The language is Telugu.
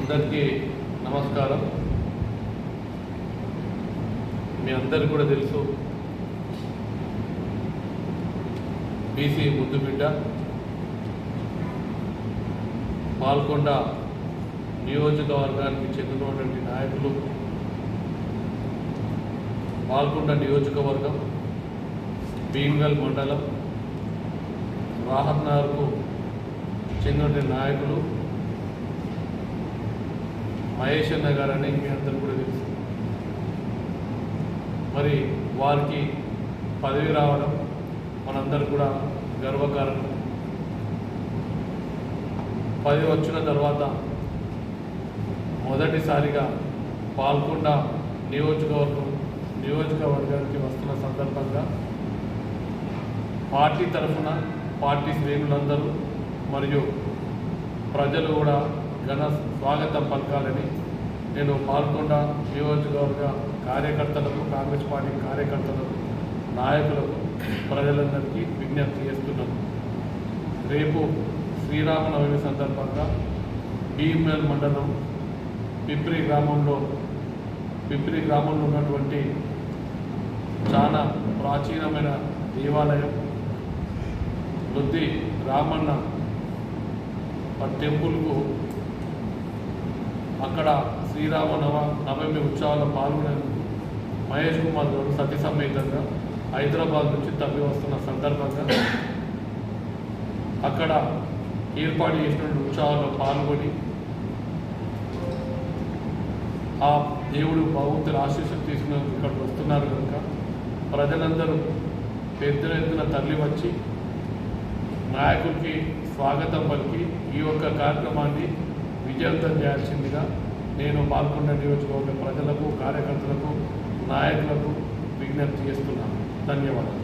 అందరికీ నమస్కారం. మీ అందరికీ కూడా తెలుసు, బీసీ ముద్దుబిడ్డ పాల్కొండ నియోజకవర్గానికి చెందినటువంటి నాయకులు, పాల్కొండ నియోజకవర్గం భీమ్గల్ మండలం రాహత్నగర్కు చెందినటువంటి నాయకులు మహేష్ అన్న గారని మీ అందరూ కూడా తెలుసు. మరి వారికి పదవి రావడం మనందరూ కూడా గర్వకారణం. పదవి వచ్చిన తర్వాత మొదటిసారిగా పాల్కొండ నియోజకవర్గానికి వస్తున్న సందర్భంగా పార్టీ తరఫున పార్టీ శ్రేణులందరూ మరియు ప్రజలు కూడా ఘన స్వాగతం పలకాలని నేను పాల్కొండ నియోజకవర్గ కార్యకర్తలకు, కాంగ్రెస్ పార్టీ కార్యకర్తలకు, నాయకులకు, ప్రజలందరికీ విజ్ఞప్తి చేస్తున్నాను. రేపు శ్రీరామనవమి సందర్భంగా భీమ్గల్ మండలం పిప్రి గ్రామంలో ఉన్నటువంటి చాలా ప్రాచీనమైన దేవాలయం లొద్ది రామన్న టెంపుల్కు అక్కడ శ్రీరామనవమి ఉత్సవాల్లో పాల్గొనేందుకు మహేష్ కుమార్ గారు సతీ సమేతంగా హైదరాబాద్ నుంచి తరలి వస్తున్న సందర్భంగా అక్కడ ఏర్పాటు చేసినటువంటి ఉత్సవాల్లో పాల్గొని ఆ దేవుడు భగవంతుని ఆశీస్సులు తీసుకునేందుకు ఇక్కడికి వస్తున్నారు కనుక ప్రజలందరూ పెద్ద ఎత్తున తరలి వచ్చి నాయకుడికి స్వాగతం పలికి ఈ యొక్క కార్యక్రమాన్ని విజయవంతం చేయాల్సిందిగా నేను పాల్కొండ నియోజకవర్గ ప్రజలకు, కార్యకర్తలకు, నాయకులకు విజ్ఞప్తి చేస్తున్నాను. ధన్యవాదాలు.